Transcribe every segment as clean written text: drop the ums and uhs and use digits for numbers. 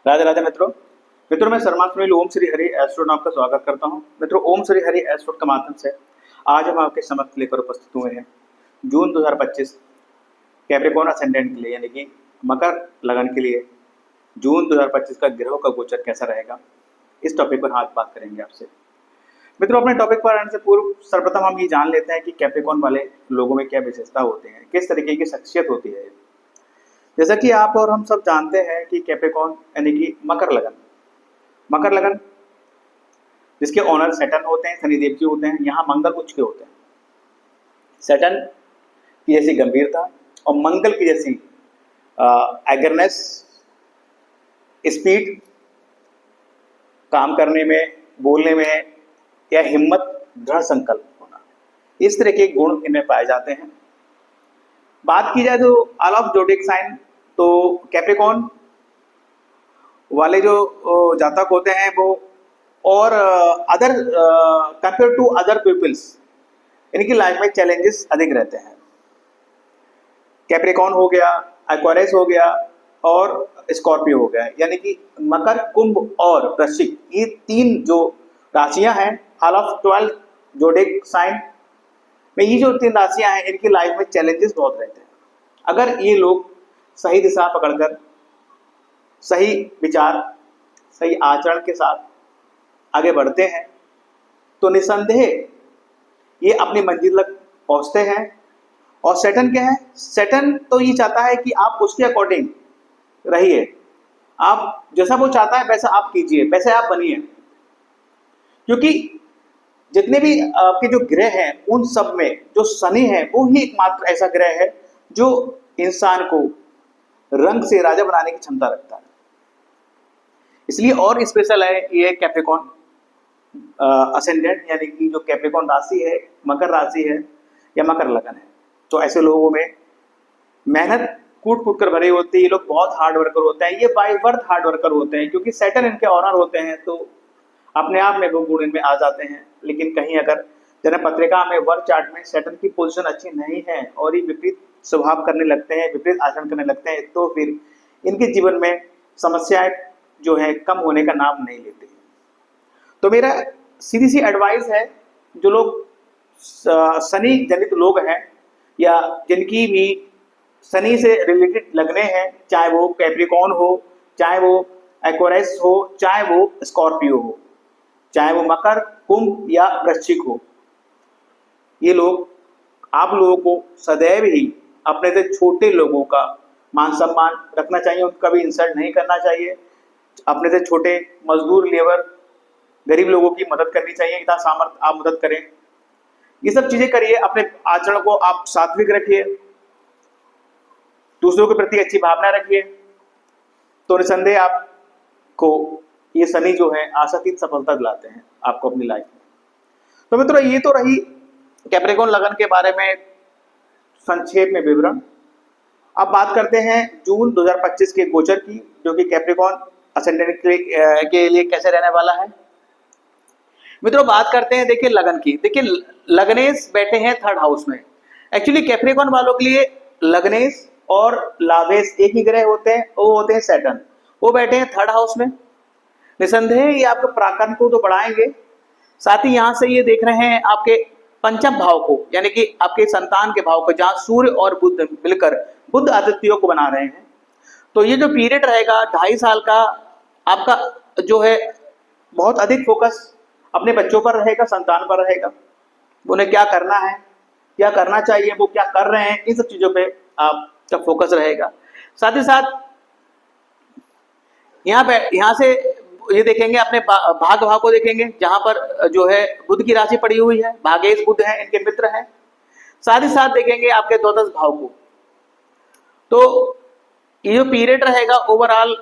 राधे राधे मित्रों। मैं शर्मा सुनील ओम श्री हरि एस्ट्रो नाम का स्वागत करता हूं। मित्रों, ओम श्री हरि एस्ट्रो के माध्यम से आज हम आपके समक्ष लेकर उपस्थित हुए हैं जून 2025 कैप्रिकॉर्न असेंडेंट के लिए, यानी कि मकर लगन के लिए जून 2025 का ग्रहों का गोचर कैसा रहेगा, इस टॉपिक पर आज बात करेंगे आपसे। मित्रों, अपने टॉपिक पर आने से पूर्व सर्वप्रथम हम ये जान लेते हैं कि कैप्रिकॉर्न वाले लोगों में क्या विशेषता होती है, किस तरीके की शख्सियत होती है। जैसा कि आप और हम सब जानते हैं कि कैप्रिकॉर्न यानी कि मकर लगन जिसके ऑनर सैटर्न होते हैं, शनिदेव जी होते हैं, यहाँ मंगल उच्च के होते हैं। सैटर्न की जैसी गंभीरता और मंगल की जैसी एगरनेस, स्पीड, काम करने में, बोलने में या हिम्मत, दृढ़ संकल्प होना, इस तरह के गुण इनमें पाए जाते हैं। बात की जाए तो ऑल ऑफ जोडिक साइन, तो कैप्रिकॉर्न वाले जो जातक होते हैं वो और other compare to other peoples, इनकी लाइफ में चैलेंजेस अधिक रहते हैं। कैप्रिकॉर्न हो गया, एक्वेरियस हो गया और स्कॉर्पियो हो गया, यानी कि मकर, कुंभ और वृश्चिक, ये तीन जो राशियां हैं ऑल ऑफ 12 जोडिक साइन में, ये जो तीन राशियां हैं इनकी लाइफ में चैलेंजेस बहुत रहते हैं। अगर ये लोग सही दिशा पकड़कर सही विचार, सही आचरण के साथ आगे बढ़ते हैं तो निसंदेह ये अपनी मंजिल तक पहुंचते हैं। और सैटर्न क्या है? सैटर्न तो ये चाहता है कि आप उसके अकॉर्डिंग रहिए, आप जैसा वो चाहता है वैसा आप कीजिए, वैसे आप बनिए। क्योंकि जितने भी आपके जो ग्रह हैं उन सब में जो शनि है वो ही एकमात्र ऐसा ग्रह है जो इंसान को रंग से राजा बनाने की क्षमता रखता है। इसलिए और स्पेशल है ये कैप्रिकॉर्न असेंडेंट, यानी कि जो कैप्रिकॉर्न राशि है, मकर राशि है या मकर लगन है। तो ऐसे लोगों में मेहनत कूट कूट कर भरी होती है, ये लोग बहुत हार्ड वर्कर होते हैं, ये बाय बर्थ हार्ड वर्कर होते हैं, क्योंकि सैटर्न इनके ऑनर होते हैं तो अपने आप में वो गुण इनमें आ जाते हैं। लेकिन कहीं अगर जन्म पत्रिका में वर्क चार्ट में सैटर्न की पोजीशन अच्छी नहीं है और ये विपरीत स्वभाव करने लगते हैं, विपरीत आचरण करने लगते हैं, तो फिर इनके जीवन में समस्याएं जो है कम होने का नाम नहीं लेते। तो मेरा सीधी सी एडवाइस है, जो लोग शनि जनित लोग हैं या जिनकी भी शनि से रिलेटेड लगने हैं, चाहे वो कैप्रिकॉर्न हो, चाहे वो एक्वेरियस हो, चाहे वो स्कॉर्पियो हो, चाहे वो मकर, कुंभ या वृश्चिक हो, ये लोग, आप लोगों को सदैव ही अपने से छोटे लोगों का मान सम्मान रखना चाहिए, उनका भी इंसल्ट नहीं करना चाहिए। अपने से छोटे मजदूर, लेबर, गरीब लोगों की मदद करनी चाहिए, इतना सामर्थ्य आप मदद करें, ये सब चीजें करिए। अपने आचरण को आप सात्विक रखिए, दूसरों के प्रति अच्छी भावना रखिए, तो निसंदेह आपको ये शनि जो है आशातीत सफलता दिलाते हैं आपको अपनी लाइफ में। तो मित्रों, ये तो रही कैप्रिकॉर्न लगन के बारे में संक्षेप में विवरण। अब बात करते हैं जून 2025 के गोचर की, जो कि कैप्रिकॉर्न असेंडेंट के लिए कैसे रहने वाला है। मित्रों, बात करते हैं देखिए लगन की। देखिए लगनेश बैठे हैं थर्ड हाउस में। एक्चुअली कैप्रिकॉर्न वालों के लिए लगनेश और लाभेश एक ही ग्रह होते हैं, वो होते हैं सैटर्न, वो बैठे हैं थर्ड हाउस में। निसंदेह ये आपके पराक्रम को तो बढ़ाएंगे, साथ ही यहाँ से ये देख रहे हैं आपके पंचम भाव को, यानी कि आपके संतान के भाव को, जहाँ सूर्य और बुध मिलकर बुध आदित्यों को बना रहे हैं। तो ये जो पीरियड रहेगा 2.5 साल का, आपका जो है बहुत अधिक फोकस अपने बच्चों पर रहेगा, संतान पर रहेगा, उन्हें क्या करना है, क्या करना चाहिए, वो क्या कर रहे हैं, इन सब चीजों पे आपका फोकस रहेगा। साथ ही साथ यहाँ से ये देखेंगे, अपने भाग भाव को देखेंगे, जहां पर जो है बुध की राशि पड़ी हुई है, भागेश बुध है, इनके मित्र हैं। साथ ही साथ देखेंगे आपके द्वादश भाव को। तो ये जो पीरियड रहेगा ओवरऑल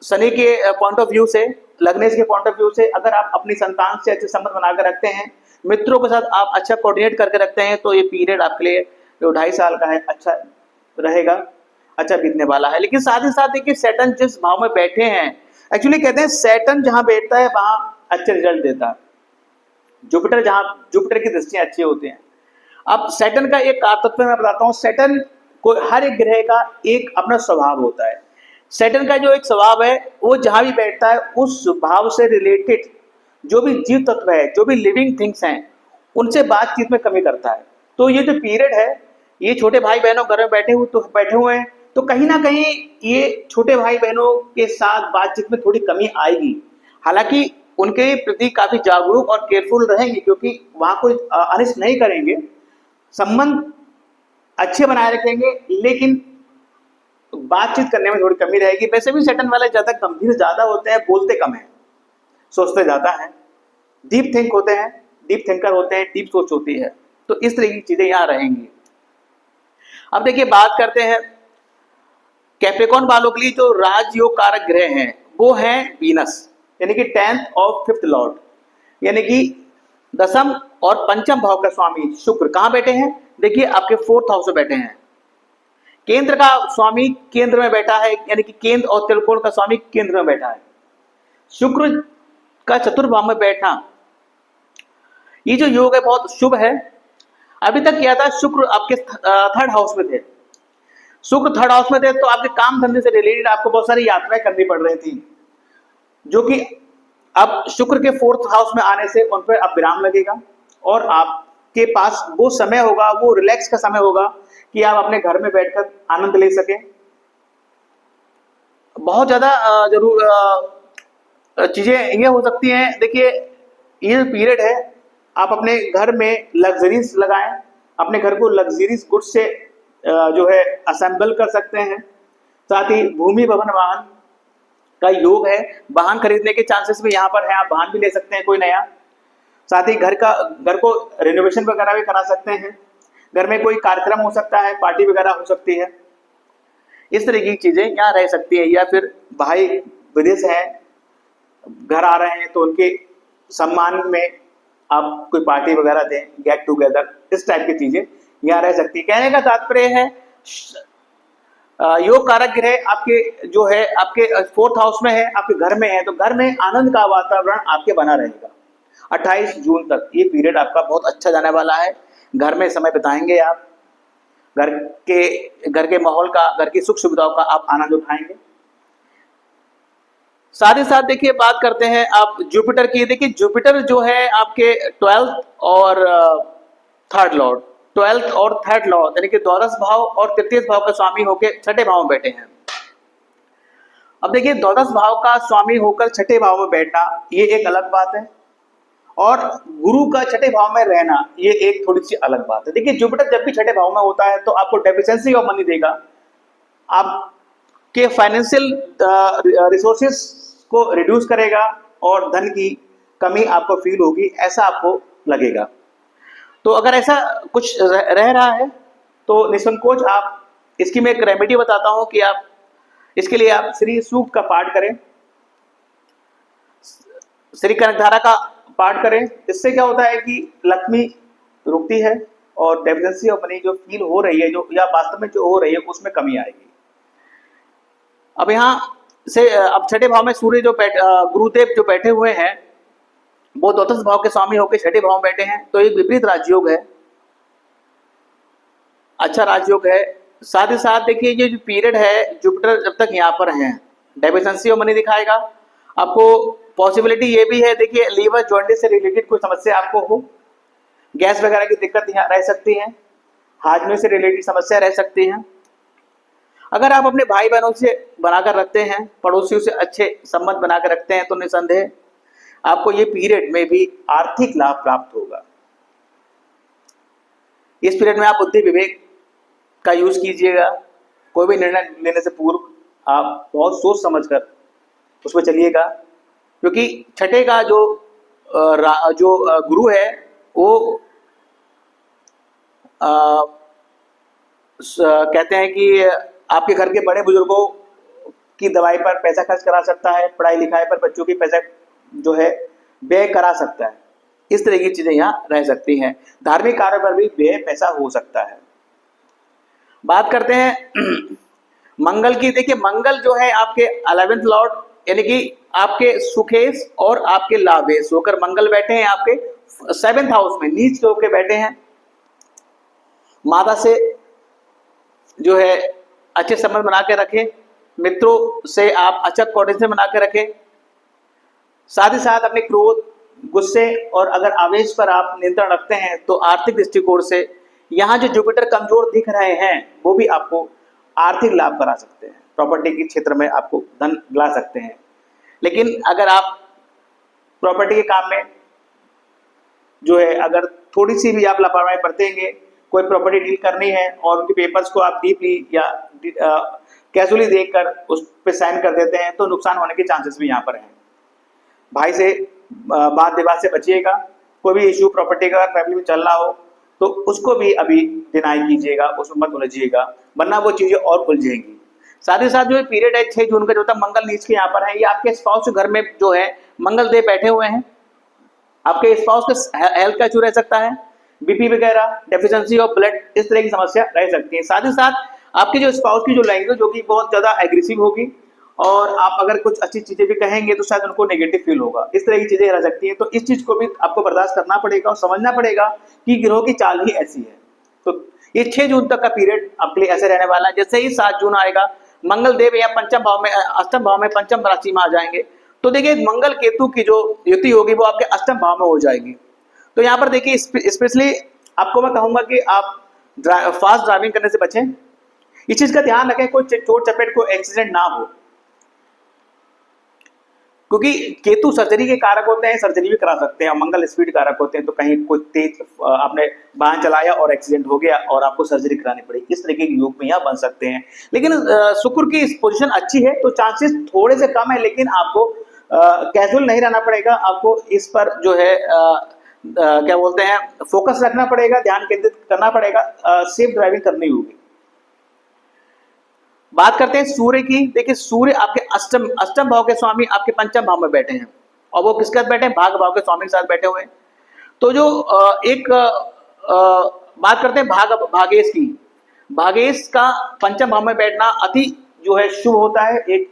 शनि के पॉइंट ऑफ व्यू से, लग्नेश के पॉइंट ऑफ व्यू से, अगर आप अपनी संतान से अच्छे संबंध बनाकर रखते हैं, मित्रों के साथ आप अच्छा कोऑर्डिनेट करके रखते हैं, तो ये पीरियड आपके लिए जो 2.5 साल का है अच्छा रहेगा, अच्छा बीतने वाला है। लेकिन साथ ही साथ देखिए सैटर्न जिस भाव में बैठे हैं, एक्चुअली कहते हैं सैटर्न जहां बैठता है वहां अच्छे रिजल्ट देता है। जुपिटर की दृष्टियां अच्छी होती हैं। अब सैटर्न का एक तत्व मैं बताता हूँ। सैटर्न को हर एक ग्रह का एक अपना स्वभाव होता है, सैटर्न का जो एक स्वभाव है वो जहां भी बैठता है उस भाव से रिलेटेड जो भी जीव तत्व है, जो भी लिविंग थिंग्स हैं, उनसे बातचीत में कमी करता है। तो ये जो पीरियड है, ये छोटे भाई बहनों घर में बैठे हुए हैं, तो कहीं ना कहीं ये छोटे भाई बहनों के साथ बातचीत में थोड़ी कमी आएगी। हालांकि उनके प्रति काफी जागरूक और केयरफुल रहेंगे, क्योंकि वहां कोई अनिष्ट नहीं करेंगे, संबंध अच्छे बनाए रखेंगे, लेकिन बातचीत करने में थोड़ी कमी रहेगी। वैसे भी सैटर्न वाले ज्यादा गंभीर ज्यादा होते हैं, बोलते कम है, सोचते ज्यादा है, डीप थिंक होते हैं, डीप थिंकर होते हैं, डीप सोच होती है। तो इस तरह की चीजें यहाँ रहेंगी। अब देखिए बात करते हैं कैप्रिकॉर्न वालों के लिए जो राजयोग कारक ग्रह हैं वो हैं वीनस, यानी कि 10th और 5th लॉर्ड, यानी कि दसम और पंचम भाव का स्वामी शुक्र कहाँ बैठे हैं? देखिए आपके 4th हाउस में बैठे हैं। केंद्र का स्वामी केंद्र में बैठा है, यानी कि केंद्र और त्रिकोण का स्वामी केंद्र में बैठा है। शुक्र का चतुर्भाव में बैठना, ये जो योग है बहुत शुभ है। अभी तक क्या था, शुक्र आपके 3rd हाउस में थे। शुक्र 3rd हाउस में थे तो आपके काम धंधे से रिलेटेड आपको बहुत सारी यात्राएं करनी पड़ रही थी, जो कि अब शुक्र के 4th हाउस में आने से उन पर अब विराम लगेगा और आपके पास वो समय होगा, वो रिलैक्स का समय होगा कि आप अपने घर में बैठकर आनंद ले सकें। बहुत ज्यादा जरूर चीजें ये हो सकती हैं। देखिए ये पीरियड है, आप अपने घर में लग्जरीज लगाएं, अपने घर को लग्जरीज गुड्स से जो है असेंबल कर सकते हैं। साथ ही भूमि भवन वाहन का योग है, वाहन खरीदने के चांसेस भी यहाँ पर है, आप वाहन भी ले सकते हैं कोई नया। साथ ही घर को रिनोवेशन वगैरह भी करा सकते हैं, घर में कोई कार्यक्रम हो सकता है, पार्टी वगैरह हो सकती है, इस तरह की चीजें यहाँ रह सकती है। या फिर भाई विदेश हैं, घर आ रहे हैं तो उनके सम्मान में आप कोई पार्टी वगैरह दें, गेट टुगेदर, इस टाइप की चीजें यहाँ रह सकती है। कहने का तात्पर्य है योग कारक ग्रह आपके जो है आपके 4th हाउस में है, आपके घर में है, तो घर में आनंद का वातावरण आपके बना रहेगा। 28 जून तक ये पीरियड आपका बहुत अच्छा जाने वाला है। घर में समय बिताएंगे आप, घर के माहौल का, घर की सुख सुविधाओं का आप आनंद उठाएंगे। साथ ही साथ देखिए बात करते हैं आप जुपिटर की। देखिए जुपिटर जो है आपके 12th और 3rd लॉर्ड, 12th और 3rd लॉर्ड, यानी कि द्वादश भाव और तृतीय भाव का स्वामी होकर 6ठे भाव में बैठे हैं। अब देखिए द्वादश भाव का स्वामी होकर 6ठे भाव में बैठना ये एक अलग बात है, और गुरु का 6ठे भाव में रहना ये एक थोड़ी सी अलग बात है। देखिए जुपिटर जब भी 6ठे भाव में होता है तो आपको डेफिशिएंसी ऑफ मनी देगा, आपके फाइनेंशियल रिसोर्सेस को रिड्यूस करेगा और धन की कमी आपको फील होगी, ऐसा आपको लगेगा। तो अगर ऐसा कुछ रह रहा है तो निसंकोच आप, इसकी मैं एक रेमेडी बताता हूं कि आप इसके लिए आप श्री सूक्त का पाठ करें, श्री कनकधारा का पाठ करें। इससे क्या होता है कि लक्ष्मी रुकती है और डेफिशिएंसी ऑफ मनी जो फील हो रही है, जो या वास्तव में जो हो रही है, उसमें कमी आएगी। अब यहाँ से अब 6ठे भाव में सूर्य जो गुरुदेव जो बैठे हुए हैं वो द्वादश भाव के स्वामी होकर 6ठे भाव में बैठे हैं, तो एक विपरीत राजयोग है, अच्छा राजयोग है। साथ ही साथ देखिए ये जो पीरियड है जुपिटर जब तक यहाँ पर है डेफिशिएंसी ऑफ मनी दिखाएगा। आपको पॉसिबिलिटी ये भी है, देखिए लीवर जॉन्डिस से रिलेटेड कोई समस्या आपको हो, गैस वगैरह की दिक्कत यहाँ रह सकती है, हाजमे से रिलेटेड समस्या रह सकती है। अगर आप अपने भाई बहनों से बनाकर रखते हैं, पड़ोसियों से अच्छे संबंध बनाकर रखते हैं, तो निसंदेह आपको ये पीरियड में भी आर्थिक लाभ प्राप्त होगा। इस पीरियड में आप बुद्धि विवेक का यूज कीजिएगा, कोई भी निर्णय लेने से पूर्व आप बहुत सोच समझकर उसमें चलिएगा, क्योंकि 6ठे का जो गुरु है वो कहते हैं कि आपके घर के बड़े बुजुर्गों की दवाई पर पैसा खर्च करा सकता है, पढ़ाई लिखाई पर बच्चों की पैसा जो है व्यय करा सकता है, इस तरह की चीजें यहाँ रह सकती हैं। धार्मिक कार्य पर भी व्यय पैसा हो सकता है। बात करते हैं मंगल की। देखिए मंगल जो है आपके 11th लॉर्ड, यानी कि आपके सुखेश और आपके लाभेश होकर मंगल बैठे हैं आपके 7th हाउस में, नीच होकर बैठे हैं। माता से जो है अच्छे संबंध बना के रखें, मित्रों से आप अच्छा कोऑर्डिनेशन बना के रखें। साथ ही साथ अपने क्रोध, गुस्से और अगर आवेश पर आप नियंत्रण रखते हैं तो आर्थिक दृष्टिकोण से यहाँ जो जुपिटर कमजोर दिख रहे हैं वो भी आपको आर्थिक लाभ करा सकते हैं, प्रॉपर्टी के क्षेत्र में आपको धन दिला सकते हैं। लेकिन अगर आप प्रॉपर्टी के काम में जो है अगर थोड़ी सी भी आप लापरवाही बरतेंगे, कोई प्रॉपर्टी डील करनी है और उनके पेपर्स को आप डीपली या कैजुअली देखकर उस पर साइन कर देते हैं तो नुकसान होने के चांसेस भी यहाँ पर हैं। भाई से वाद विवाद से बचिएगा। कोई भी इश्यू प्रॉपर्टी का फैमिली में चल रहा हो तो उसको भी अभी डिनाई कीजिएगा, उसमें मत उलझिएगा, वरना वो चीजें और उलझेंगी। साथ ही साथ जो पीरियड है 6 जून का जो तक मंगल नीच के यहाँ पर है, ये आपके स्पाउस घर में जो है मंगल देव बैठे हुए हैं। आपके स्पाउस का हेल्थ का इशू रह सकता है, बीपी वगैरह, डेफिशिएंसी ऑफ ब्लड, इस तरह की समस्या रह सकती है। साथ ही साथ आपके जो स्पाउस की जो लैंग्वेज होगी बहुत ज्यादा एग्रेसिव होगी और आप अगर कुछ अच्छी चीजें भी कहेंगे तो शायद उनको नेगेटिव फील होगा, इस तरह की चीजें रह सकती हैं। तो इस चीज को भी आपको बर्दाश्त करना पड़ेगा और समझना पड़ेगा कि गिरोह की चाल ही ऐसी है। तो ये 6 जून तक का पीरियड आपके लिए ऐसे रहने वाला है। जैसे ही 7 जून आएगा मंगल देव या पंचम भाव में, अष्टम भाव में, पंचम राशि में आ जाएंगे तो देखिए मंगल केतु की जो युति होगी वो आपके अष्टम भाव में हो जाएगी। तो यहाँ पर देखिए स्पेशली आपको मैं कहूंगा कि आप फास्ट ड्राइविंग करने से बचें, इस चीज का ध्यान रखें, कोई चोट चपेट को एक्सीडेंट ना हो, क्योंकि केतु सर्जरी के कारक होते हैं, सर्जरी भी करा सकते हैं। मंगल स्पीड कारक होते हैं, तो कहीं कोई तेज आपने वाहन चलाया और एक्सीडेंट हो गया और आपको सर्जरी करानी पड़ी, इस तरह के योग में यहाँ बन सकते हैं। लेकिन शुक्र की पोजीशन अच्छी है तो चांसेस थोड़े से कम है, लेकिन आपको कैजुअल नहीं रहना पड़ेगा, आपको इस पर जो है क्या बोलते हैं फोकस रखना पड़ेगा, ध्यान केंद्रित करना पड़ेगा, सेफ ड्राइविंग करनी होगी। बात करते हैं सूर्य की। देखिए सूर्य आपके अष्टम भाव के स्वामी आपके पंचम भाव में बैठे हैं और वो किसके साथ बैठे हैं, भाग भाव के स्वामी के साथ बैठे हुए हैं। तो जो बात करते हैं भागेश की, भागेश का पंचम भाव में बैठना अति जो है शुभ होता है। एक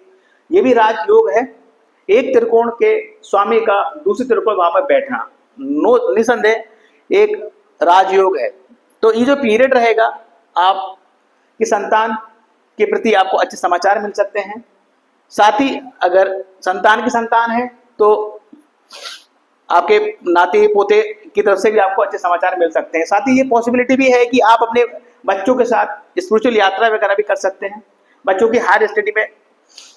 ये भी राजयोग है, एक त्रिकोण के स्वामी का दूसरे त्रिकोण भाव में बैठना निसंदेह एक राजयोग है। तो ये जो पीरियड रहेगा आपकी संतान के प्रति आपको अच्छे समाचार मिल सकते हैं। साथ ही अगर संतान की संतान है तो आपके नाते पोते की तरफ से भी आपको अच्छे समाचार मिल सकते हैं। साथ ही ये पॉसिबिलिटी भी है कि आप अपने बच्चों के साथ स्पिरिचुअल यात्रा वगैरह भी कर सकते हैं, बच्चों की हायर स्टडी में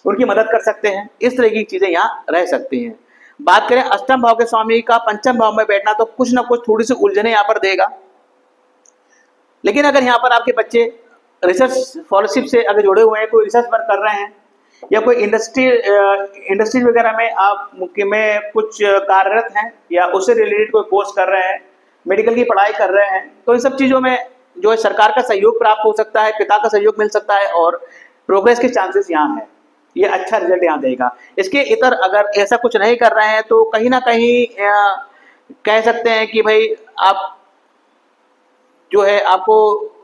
उनकी मदद कर सकते हैं, इस तरह की चीजें यहाँ रह सकती हैं। बात करें अष्टम भाव के स्वामी का पंचम भाव में बैठना, तो कुछ ना कुछ थोड़ी सी उलझने यहाँ पर देगा। लेकिन अगर यहाँ पर आपके बच्चे रिसर्च स्कॉलरशिप से अगर जुड़े हुए हैं, कोई रिसर्च वर्क कर रहे हैं या कोई इंडस्ट्री वगैरह में आप में कुछ कार्यरत हैं या उससे रिलेटेड कोई कोर्स कर रहे हैं, मेडिकल की पढ़ाई कर रहे हैं, तो इन सब चीज़ों में जो है सरकार का सहयोग प्राप्त हो सकता है, पिता का सहयोग मिल सकता है और प्रोग्रेस के चांसेस यहाँ है, ये अच्छा रिजल्ट यहाँ देगा। इसके इतर अगर ऐसा कुछ नहीं कर रहे हैं तो कहीं ना कहीं कह सकते हैं कि भाई आप जो है आपको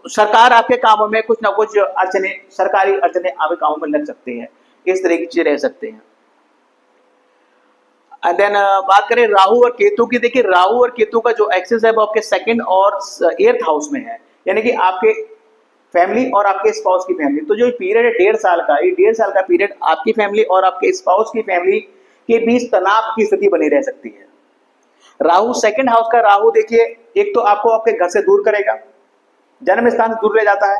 सरकार आपके कामों में कुछ ना कुछ अड़चने, सरकारी अड़चने आपके कामों में लग सकती हैं, इस तरह की चीजें रह सकते हैं। एंड देन बात करें राहु और केतु की। देखिए राहु और केतु का जो एक्सेस है वो आपके 2nd और 8th हाउस में है, यानी कि आपके फैमिली और आपके स्पाउस की फैमिली। तो जो पीरियड है 1.5 साल का, ये 1.5 साल का पीरियड आपकी फैमिली और आपके स्पाउस की फैमिली के बीच तनाव की स्थिति बनी रह सकती है। राहु 2nd हाउस का राहु देखिए, एक तो आपको आपके घर से दूर करेगा, जन्म स्थान से दूर ले जाता है,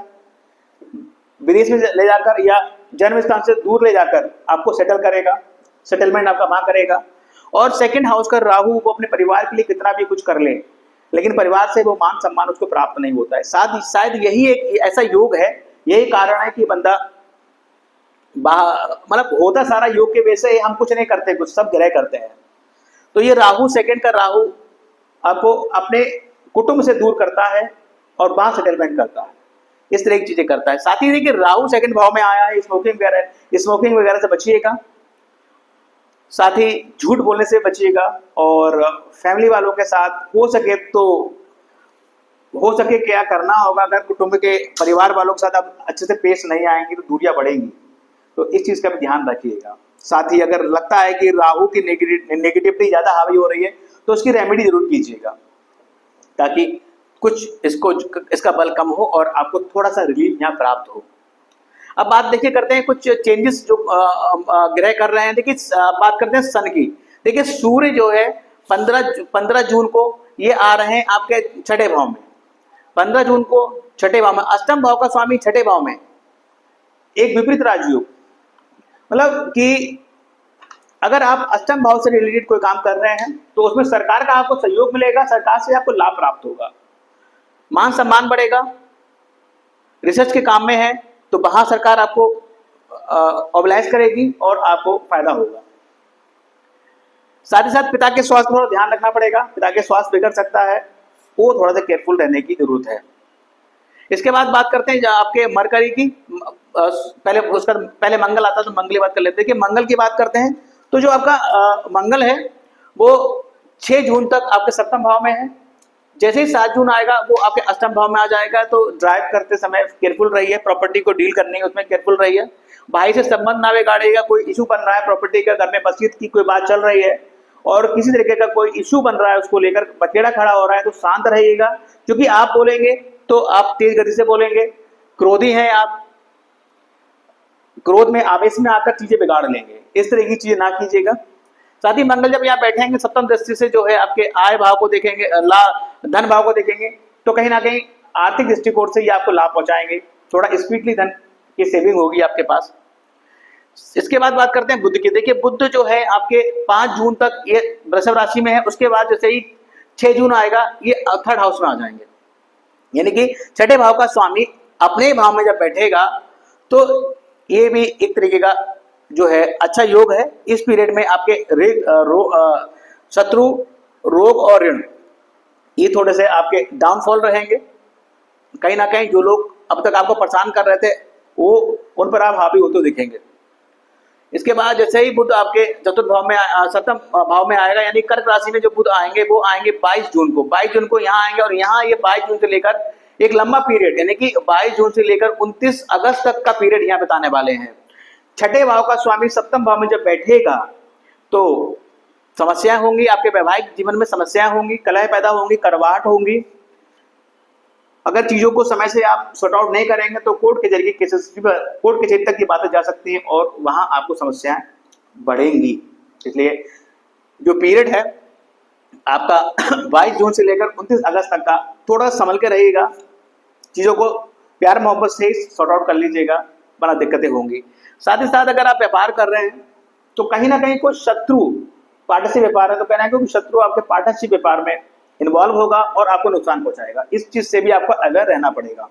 विदेश में ले जाकर या जन्म स्थान से दूर ले जाकर आपको सेटल करेगा, सेटलमेंट आपका वहां करेगा। और 2nd हाउस का राहु वो अपने परिवार के लिए कितना भी कुछ कर ले, लेकिन परिवार से वो मान सम्मान उसको प्राप्त नहीं होता है। शायद यही एक ऐसा योग है, यही कारण है कि बंदा मतलब होता सारा योग के वजह से हम कुछ नहीं करते, कुछ सब ग्रह करते हैं। तो ये राहु 2nd का राहु आपको अपने कुटुंब से दूर करता है और वहां सेटलमेंट करता है, इस तरह की चीजें करता है। साथ ही देखिए राहु 2nd भाव में आया है, स्मोकिंग वगैरह से बचिएगा, साथ ही झूठ बोलने से बचिएगा और फैमिली वालों के साथ हो सके क्या करना होगा, अगर कुटुंब के परिवार वालों के साथ आप अच्छे से पेश नहीं आएंगे तो दूरियां बढ़ेंगी, तो इस चीज का भी ध्यान रखिएगा। साथ ही अगर लगता है कि राहु की नेगेटिविटी ज्यादा हावी हो रही है तो उसकी रेमेडी जरूर कीजिएगा, ताकि कुछ इसका बल कम हो और आपको थोड़ा सा रिलीफ यहाँ प्राप्त हो। अब बात देखिए करते हैं कुछ चेंजेस जो ग्रह कर रहे हैं। देखिए बात करते हैं सन की। देखिए सूर्य जो है 15 जून को ये आ रहे हैं आपके छठे भाव में। 15 जून को छठे भाव में, अष्टम भाव का स्वामी छठे भाव में, एक विपरीत राजयोग। मतलब कि अगर आप अष्टम भाव से रिलेटेड कोई काम कर रहे हैं तो उसमें सरकार का आपको सहयोग मिलेगा, सरकार से आपको लाभ प्राप्त होगा, मान सम्मान बढ़ेगा। रिसर्च के काम में है तो वहां सरकार आपको ऑब्लाइज करेगी और आपको फायदा होगा। साथ ही साथ पिता के स्वास्थ्य पर ध्यान रखना पड़ेगा, पिता के स्वास्थ्य बिगड़ सकता है, वो थोड़ा सा केयरफुल रहने की जरूरत है। इसके बाद बात करते हैं आपके मरकरी की। पहले मंगल आता है तो मंगल की बात कर लेते हैं कि मंगल की बात करते हैं तो जो आपका मंगल है वो 6 जून तक आपके सप्तम भाव में है। जैसे ही 7 जून आएगा वो आपके अष्टम भाव में आ जाएगा। तो ड्राइव करते समय केयरफुल रहिए, प्रॉपर्टी को डील करनी है उसमें केयरफुल रहिए, भाई से संबंध ना बिगाड़िएगा। कोई इशू बन रहा है प्रॉपर्टी का, घर में वसीयत की कोई बात चल रही है और किसी तरीके का कोई इशू बन रहा है, उसको लेकर बखेड़ा खड़ा हो रहा है तो शांत रहिएगा, क्योंकि आप बोलेंगे तो आप तेज गति से बोलेंगे, क्रोधी हैं आप, क्रोध में आवेश में आकर चीजें बिगाड़ लेंगे, इस तरह की चीजें ना कीजिएगा। साथ ही मंगल जब यहाँ बैठेंगे सप्तम दृष्टि से जो है आपके आय भाव को देखेंगे, धन भाव को देखेंगे तो कहीं ना कहीं आर्थिक दृष्टिकोण से ये आपको लाभ पहुंचाएंगे, थोड़ा स्पीडली धन की सेविंग होगी आपके पास। इसके बाद बात करते हैं बुध की। देखिए बुध जो है आपके 5 जून तक ये वृषभ राशि में है, उसके बाद जैसे ही 6 जून आएगा ये थर्ड हाउस में आ जाएंगे, यानी कि छठे भाव का स्वामी अपने भाव में जब बैठेगा तो ये भी एक तरीके का जो है अच्छा योग है। इस पीरियड में आपके शत्रु, रोग और ऋण ये थोड़े से आपके डाउनफॉल रहेंगे। कहीं ना कहीं जो लोग अब तक आपको परेशान कर रहे थे वो उन पर आप हावी होते दिखेंगे। इसके बाद जैसे ही बुध आपके चतुर्थ भाव में सप्तम भाव में आएगा, यानी कर्क राशि में जो बुध आएंगे वो आएंगे 22 जून को। 22 जून को यहाँ आएंगे और यहाँ ये 22 जून से लेकर एक लंबा पीरियड, यानी कि 22 जून से लेकर 29 अगस्त तक का पीरियड यहाँ बताने वाले हैं। छठे भाव का स्वामी सप्तम भाव में जब बैठेगा तो समस्याएं होंगी, आपके वैवाहिक जीवन में समस्याएं होंगी, कलह पैदा होंगी, कड़वाहट होंगी। अगर चीजों को समय से आप सॉर्ट आउट नहीं करेंगे तो कोर्ट के जरिए केसेस, कोर्ट के तक की बातें जा सकती हैं और वहां आपको समस्याएं बढ़ेंगी। इसलिए जो पीरियड है आपका 22 जून से लेकर 29 अगस्त तक का थोड़ा संभल के रहिएगा, चीजों को प्यार मोहब्बत से सॉर्ट आउट कर लीजिएगा, बड़ा दिक्कतें होंगी। साथ ही साथ अगर आप व्यापार कर रहे हैं तो कहीं ना कहीं कोई शत्रु, पार्टनरशिप व्यापार है तो कहना है कि शत्रु आपके पार्टनरशिप व्यापार में इन्वॉल्व होगा और आपको नुकसान पहुंचाएगा, इस चीज से भी आपको अवेयर रहना पड़ेगा।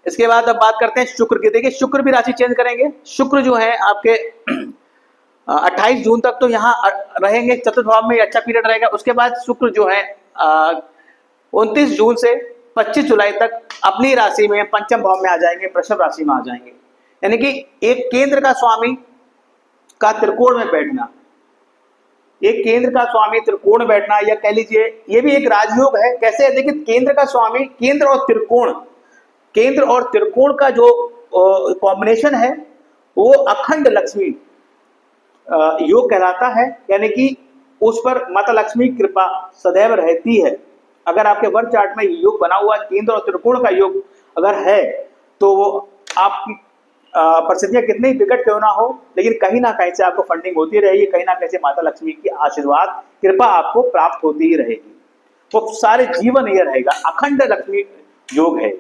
इसके बाद अब बात करते हैं शुक्र की। देखिए शुक्र भी राशि चेंज करेंगे। शुक्र जो है आपके 28 जून तक तो यहाँ रहेंगे, चतुर्थ भाव में अच्छा पीरियड रहेगा। उसके बाद शुक्र जो है 29 जून से 25 जुलाई तक अपनी राशि में पंचम भाव में आ जाएंगे, वृषभ राशि में आ जाएंगे। यानी कि एक केंद्र का स्वामी का त्रिकोण में बैठना, एक केंद्र का स्वामी त्रिकोण बैठना, या कह लीजिए ये भी एक राजयोग है। कैसे है देखिए, केंद्र का स्वामी, केंद्र और त्रिकोण, केंद्र और त्रिकोण का जो कॉम्बिनेशन है वो अखंड लक्ष्मी योग कहलाता है, यानी कि उस पर माता लक्ष्मी कृपा सदैव रहती है। अगर आपके वर्क चार्ट में योग बना हुआ केंद्र और त्रिकोण का योग अगर है तो वो आपकी परिस्थितियां कितनी विकट क्यों ना हो, लेकिन कहीं ना कहीं से आपको फंडिंग होती रहेगी, कहीं ना कहीं से माता लक्ष्मी की आशीर्वाद कृपा आपको प्राप्त होती ही रहेगी, वो सारे जीवन ये रहेगा। अखंड लक्ष्मी योग है,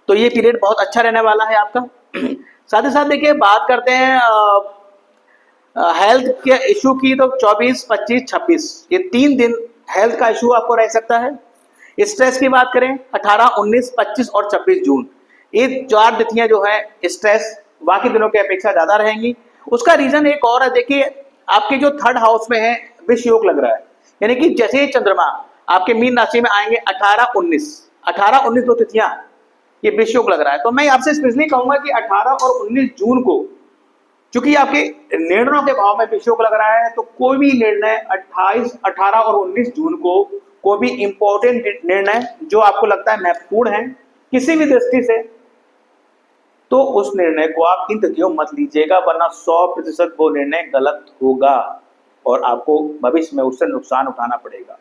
तो ये पीरियड बहुत अच्छा रहने वाला है आपका। साथ ही साथ देखिए बात करते हैं हेल्थ के इशू की, तो 24, 25, 26 ये 3 दिन हेल्थ का इशू आपको रह सकता है। स्ट्रेस की बात करें 18, 19, 25 और 26 जून, ये 4 तिथियां जो है स्ट्रेस बाकी दिनों की अपेक्षा ज्यादा रहेंगी। उसका रीजन एक और है, देखिए आपके जो थर्ड हाउस में है विष योग लग रहा है, यानी कि जैसे ही चंद्रमा आपके मीन राशि में आएंगे 18, 19 दो तिथियां ये विष योग लग रहा है। तो मैं आपसे स्पेशली कहूंगा कि 18 और 19 जून को, चूंकि आपके निर्णयों के भाव में विष योग लग रहा है, तो कोई भी निर्णय 28, 18 और 19 जून को, कोई भी इंपॉर्टेंट निर्णय जो आपको लगता है महत्वपूर्ण है किसी भी दृष्टि से, तो उस निर्णय को आप इन तिथियों मत लीजिएगा, वरना 100% वो निर्णय गलत होगा और आपको भविष्य में उससे नुकसान उठाना पड़ेगा।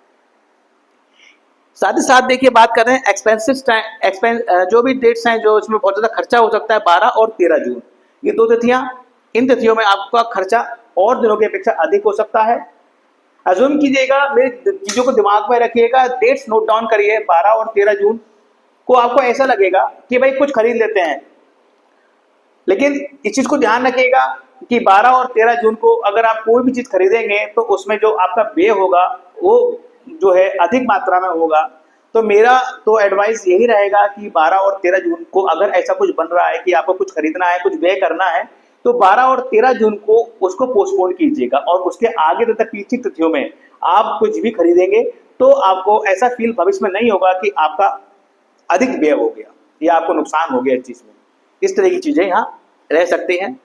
साथ ही साथ देखिए बात कर रहे हैं जो भी डेट्स हैं जो इसमें बहुत ज़्यादा खर्चा हो सकता है, 12 और 13 जून, ये 2 तिथियां, इन तिथियों में आपका खर्चा और दिनों की अपेक्षा अधिक हो सकता है। अज्यूम कीजिएगा, मेरी चीज़ों को दिमाग में रखिएगा, डेट्स नोट डाउन करिए, 12 और 13 जून को आपको ऐसा लगेगा कि भाई कुछ खरीद लेते हैं, लेकिन इस चीज़ को ध्यान रखिएगा कि 12 और 13 जून को अगर आप कोई भी चीज़ खरीदेंगे तो उसमें जो आपका व्यय होगा वो जो है अधिक मात्रा में होगा। तो मेरा तो एडवाइस यही रहेगा कि 12 और 13 जून को अगर ऐसा कुछ बन रहा है कि आपको कुछ खरीदना है, कुछ व्यय करना है, तो 12 और 13 जून को उसको पोस्टपोन कीजिएगा और उसके आगे तक पीछे तिथियों में आप कुछ भी खरीदेंगे तो आपको ऐसा फील भविष्य में नहीं होगा कि आपका अधिक व्यय हो गया या आपको नुकसान हो गया इस चीज़ में। इस तरह की चीज़ें यहाँ रह सकती हैं।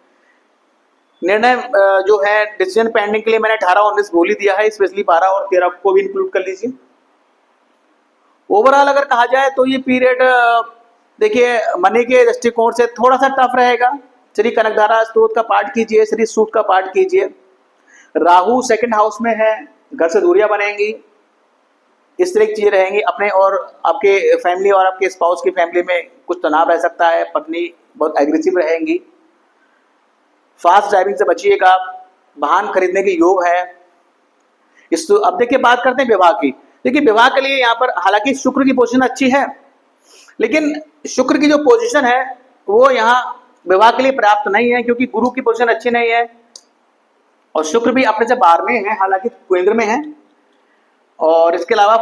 निर्णय जो है डिसीजन पेंडिंग के लिए मैंने 18 और 19 बोल ही दिया है, स्पेशली 12 और 13 को भी इंक्लूड कर लीजिए। ओवरऑल अगर कहा जाए तो ये पीरियड देखिए मनी के दृष्टिकोण से थोड़ा सा टफ रहेगा। श्री कनकधारा स्त्रोत का पाठ कीजिए, श्री सूक्त का पाठ कीजिए। राहु सेकंड हाउस में है, घर से दूरियां बनेंगी, इस तरह की चीजें रहेंगी। अपने और आपके फैमिली और आपके स्पाउस की फैमिली में कुछ तनाव रह सकता है, पत्नी बहुत एग्रेसिव रहेंगी। फास्ट ड्राइविंग से बचिएगा, वाहन खरीदने के योग है। अब देखिए बात करते हैं विवाह की। देखिए विवाह के लिए यहाँ पर हालांकि शुक्र की पोजीशन अच्छी है, लेकिन शुक्र की जो पोजीशन है वो यहाँ विवाह के लिए पर्याप्त नहीं है, क्योंकि गुरु की पोजीशन अच्छी नहीं है और शुक्र भी अपने से 12 में है, हालांकि केंद्र में है। और इसके अलावा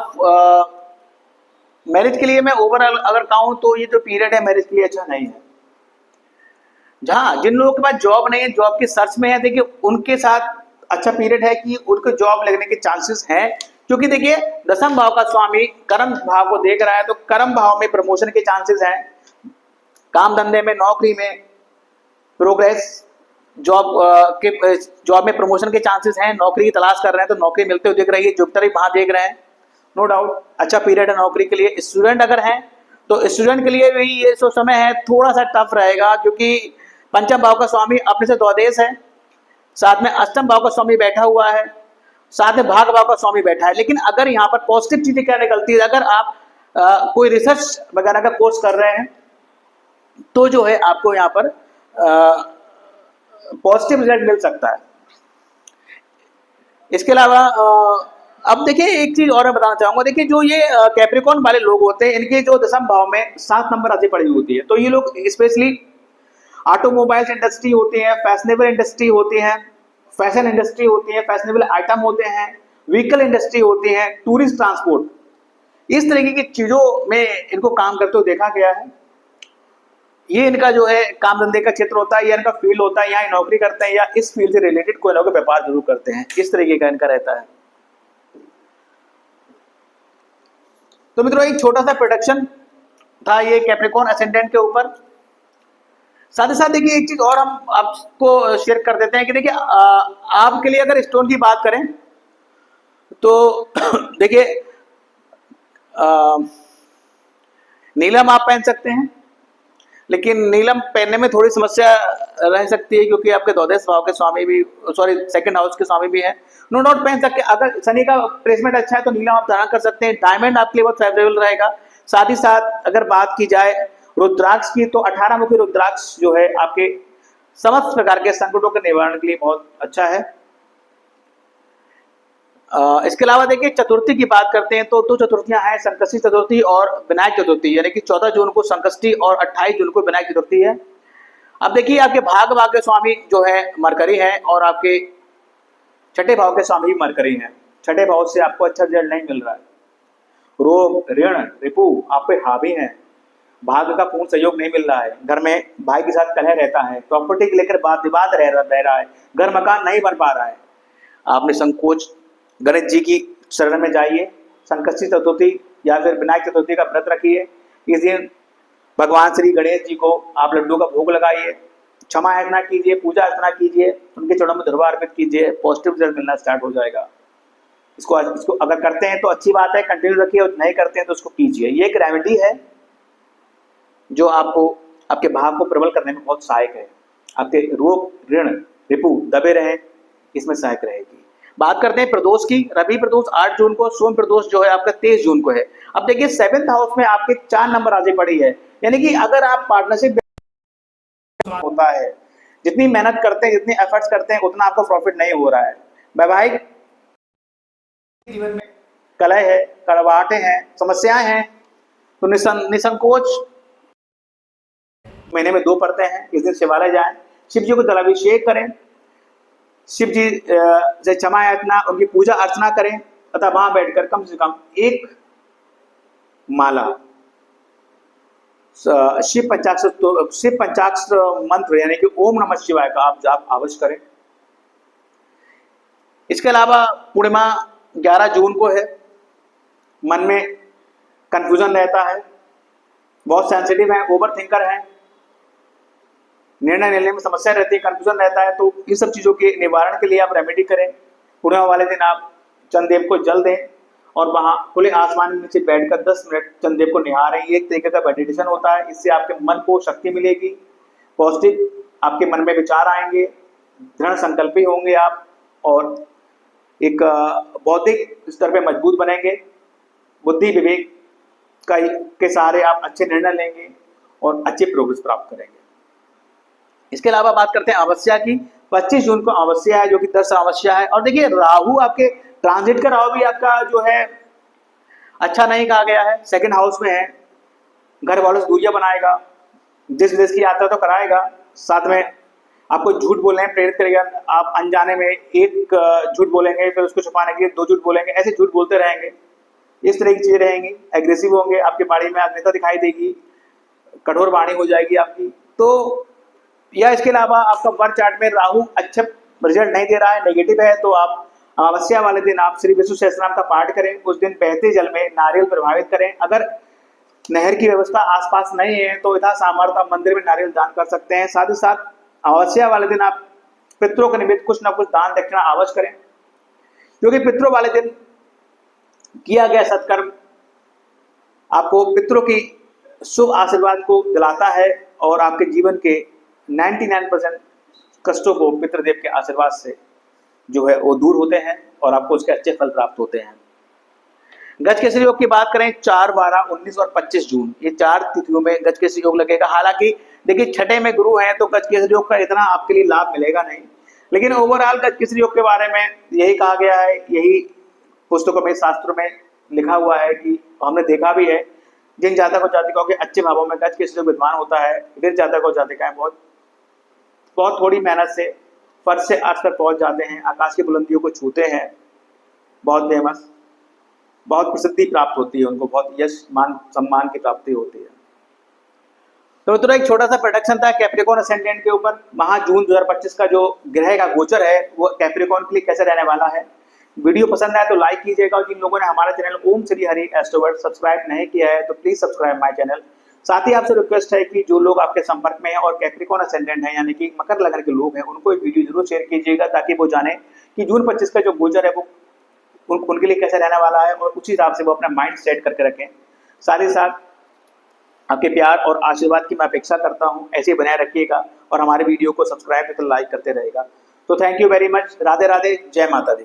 मैरिज के लिए मैं ओवरऑल अगर कहूँ तो ये जो पीरियड है मैरिज के लिए अच्छा नहीं है। जहाँ जिन लोगों के पास जॉब नहीं है, जॉब की सर्च में है, देखिए उनके साथ अच्छा पीरियड है कि उनको जॉब लगने के चांसेस हैं, क्योंकि देखिए दसम भाव का स्वामी कर्म भाव को देख रहा है, तो कर्म भाव में प्रमोशन के चांसेस हैं, काम धंधे में, नौकरी में प्रोग्रेस, जॉब में प्रमोशन के चांसेस हैं। नौकरी की तलाश कर रहे हैं तो नौकरी मिलते हुए दिख रही है, जुपिटर भी वहां देख रहे हैं, नो डाउट अच्छा पीरियड है नौकरी के लिए। स्टूडेंट अगर हैं तो स्टूडेंट के लिए भी ये जो समय है थोड़ा सा टफ रहेगा, क्योंकि पंचम भाव का स्वामी अपने से द्वादेश है, साथ में अष्टम भाव का स्वामी बैठा हुआ है, साथ में भाग भाव का स्वामी बैठा है। लेकिन अगर यहाँ पर पॉजिटिव चीजें क्या निकलती है, अगर आप कोई रिसर्च वगैरह का कोर्स कर रहे हैं तो जो है आपको यहाँ पर पॉजिटिव रिजल्ट मिल सकता है। इसके अलावा अब देखिए एक चीज और मैं बताना चाहूंगा। देखिए जो ये कैप्रिकॉर्न वाले लोग होते हैं, इनके जो दसम भाव में 7 नंबर राशि पड़ी होती है, तो ये लोग स्पेशली ऑटोमोबाइल्स इंडस्ट्री होती है, फैशनेबल इंडस्ट्री होती है, फैशन इंडस्ट्री होती है, फैशनेबल आइटम होते हैं, व्हीकल इंडस्ट्री होती है, टूरिस्ट ट्रांसपोर्ट, इस तरीके की चीजों में इनको काम करते हुए देखा गया है। ये इनका जो है काम धंधे का क्षेत्र होता है, या इनका फील्ड होता है, यहाँ नौकरी करते हैं या इस फील्ड से रिलेटेड कोई ना कोई व्यापार जरूर करते हैं, इस तरीके का इनका रहता है। तो मित्रों एक छोटा सा प्रोडक्शन था ये कैप्रिकॉर्न असेंडेंट के ऊपर। साथ ही साथ देखिए एक चीज और हम आपको शेयर कर देते हैं कि देखिए आपके लिए अगर स्टोन की बात करें तो देखिए नीलम आप पहन सकते हैं, लेकिन नीलम पहनने में थोड़ी समस्या रह सकती है, क्योंकि आपके द्वादश भाव के स्वामी भी, सॉरी सेकंड हाउस के स्वामी भी हैं। नो डाउट पहन सकते हैं, अगर शनि का प्लेसमेंट अच्छा है तो नीलम आप धारण कर सकते हैं। डायमंड आपके लिए बहुत फेवरेबल रहेगा। साथ ही साथ अगर बात की जाए रुद्राक्ष की, तो 18 मुखी रुद्राक्ष जो है आपके समस्त प्रकार के संकटों के निवारण के लिए बहुत अच्छा है। इसके अलावा देखिए चतुर्थी की बात करते हैं तो 2 चतुर्थियां हैं, संकष्टी चतुर्थी और विनायक चतुर्थी, यानी कि 14 जून को संकष्टी और 28 जून को विनायक चतुर्थी है। अब देखिए आपके भाग भाव के स्वामी जो है मरकरी है और आपके छठे भाव के स्वामी भी मरकरी हैं। छठे भाव से आपको अच्छा रिजल्ट नहीं मिल रहा है, रोग ऋण रिपु आप पे हावी हैं, भाग्य का पूर्ण सहयोग नहीं मिल रहा है, घर में भाई के साथ कलह रहता है, प्रॉपर्टी को लेकर वाद विवाद रह रहा है, घर मकान नहीं बन पा रहा है। आपने संकोच गणेश जी की शरण में जाइए, संकष्टी चतुर्थी या फिर विनायक चतुर्थी का व्रत रखिए। इस दिन भगवान श्री गणेश जी को आप लड्डू का भोग लगाइए, क्षमा याचना कीजिए, पूजा अर्चना कीजिए, उनके चरणों में धन्यवाद अर्पित कीजिए, पॉजिटिव रिजल्ट मिलना स्टार्ट हो जाएगा। इसको अगर करते हैं तो अच्छी बात है, कंटिन्यू रखिए, और नहीं करते हैं तो उसको कीजिए। ये एक रेमेडी है जो आपको आपके भाव को प्रबल करने में बहुत सहायक है। आपके रोग ऋण रिपु दबे रहे, इसमें सहायक रहेगी। बात करते हैं प्रदोष की। रवि प्रदोष 8 जून को, सोम प्रदोष जो है आपका 23 जून को है। अब देखिए 7th हाउस में आपके 4 नंबर आगे पड़ी है, यानी कि अगर आप पार्टनरशिप होता है, जितनी मेहनत करते हैं, जितनी एफर्ट्स करते हैं, उतना आपको प्रॉफिट नहीं हो रहा है। वैवाहिक जीवन में कलह है, कड़वाहटें हैं, समस्याएं हैं, तो निसंकोच महीने में 2 पड़ते हैं, इस दिन शिवालय जाएं, शिव जी को जलाभिषेक करें, शिव जी से क्षमा याचना, उनकी पूजा अर्चना करें, तथा वहां बैठकर कम से कम एक माला शिव पंचाक्षर मंत्र यानी कि ओम नमः शिवाय का आप जाप अवश्य करें। इसके अलावा पूर्णिमा 11 जून को है। मन में कंफ्यूजन रहता है, बहुत सेंसिटिव है, ओवर थिंकर है, निर्णय लेने में समस्या रहती है, कंफ्यूजन रहता है, तो इन सब चीज़ों के निवारण के लिए आप रेमेडी करें। पूर्णिमा वाले दिन आप चंद्रदेव को जल दें और वहाँ खुले आसमान के नीचे बैठकर 10 मिनट चंद्रदेव को निहारें। ये एक तरीके का मेडिटेशन होता है, इससे आपके मन को शक्ति मिलेगी, पॉजिटिव आपके मन में विचार आएंगे, दृढ़ संकल्पी होंगे आप, और एक बौद्धिक स्तर पे मजबूत बनेंगे। बुद्धि विवेक के सहारे आप अच्छे निर्णय लेंगे और अच्छे प्रोग्रेस प्राप्त करेंगे। इसके अलावा बात करते हैं अमावस्या की। 25 जून को अमावस्या है, जो कि 10 अमावस्या है। और देखिए राहु आपके ट्रांजिट का राहु भी आपका जो है अच्छा नहीं कहा गया है, 2nd हाउस में है, घर वालों से दूरियां बनाएगा, देश विदेश की यात्रा तो कराएगा, साथ में आपको झूठ बोलने में प्रेरित करेगा। आप अनजाने में एक झूठ बोलेंगे, फिर उसको छुपाने के लिए 2 झूठ बोलेंगे, ऐसे झूठ बोलते रहेंगे, इस तरह की चीजें रहेंगी। एग्रेसिव होंगे, आपकी बाड़ी में अग्निता दिखाई देगी, कठोर वाणी हो जाएगी आपकी। तो या इसके अलावा आपका बर्थ चार्ट में राहु अच्छा रिजल्ट नहीं दे रहा है, नेगेटिव है, तो आप अमावस्या वाले दिन आप श्री विष्णु सहस्त्रनाम का पाठ करें। उस दिन बहते जल में नारियल प्रभावित करें। अगर नहर की व्यवस्था आसपास नहीं है तो यथा सामर्थ्य आप मंदिर में नारियल दान कर सकते हैं। साथ ही साथ अमावस्या वाले दिन आप पितरों के निमित्त कुछ ना कुछ दान दक्षिणा अवश्य करें, क्योंकि पितरों वाले दिन किया गया सत्कर्म आपको पितरों की शुभ आशीर्वाद को दिलाता है और आपके जीवन के 99% कष्टों को पितृदेव के आशीर्वाद से जो है वो दूर होते हैं और आपको उसके अच्छे फल प्राप्त होते हैं। गजकेसरी योग की बात करें 4, 12, 19 और 25 जून, ये 4 तिथियों में गजकेसरी योग लगेगा। हालांकि देखिए छठे में गुरु है तो गजकेसरी योग का इतना आपके लिए लाभ मिलेगा नहीं, लेकिन ओवरऑल गजकेसरी योग के बारे में यही कहा गया है, यही पुस्तकों में शास्त्रों में लिखा हुआ है कि हमने देखा भी है, जिन जातक और जातिकाओं के अच्छे भावों में गजकेसरी योग विद्यमान होता है, वीर जातक और जातिकाएं बहुत थोड़ी मेहनत से फर्श से अर्श तक पहुंच जाते हैं, आकाश की बुलंदियों को छूते हैं, बहुत फेमस, बहुत प्रसिद्धि प्राप्त होती है उनको, बहुत यश मान सम्मान की प्राप्ति होती है। तो मित्रों एक छोटा सा प्रोडक्शन था कैप्रिकॉर्न असेंडेंट के ऊपर। वहां जून 2025 का जो ग्रह का गोचर है वो कैप्रिकॉर्न के लिए कैसे रहने वाला है। वीडियो पसंद आए तो लाइक कीजिएगा, और जिन लोगों ने हमारा चैनल ओम श्री हरि एस्ट्रोवर्ड सब्सक्राइब नहीं किया है तो प्लीज सब्सक्राइब माय चैनल। साथ ही आपसे रिक्वेस्ट है कि जो लोग आपके संपर्क में हैं और कैप्रिकॉर्न असेंडेंट हैं यानी कि मकर लग्न के लोग हैं, उनको एक वीडियो जरूर शेयर कीजिएगा, ताकि वो जाने कि जून 25 का जो गोचर है वो उनके लिए कैसे रहने वाला है, और उसी हिसाब से वो अपना माइंड सेट करके रखें। साथ ही साथ आपके प्यार और आशीर्वाद की मैं अपेक्षा करता हूं, ऐसे बनाए रखिएगा और हमारे वीडियो को सब्सक्राइब करके लाइक करते रहेगा। तो thank you very much. Radhe Radhe, जय माता दी।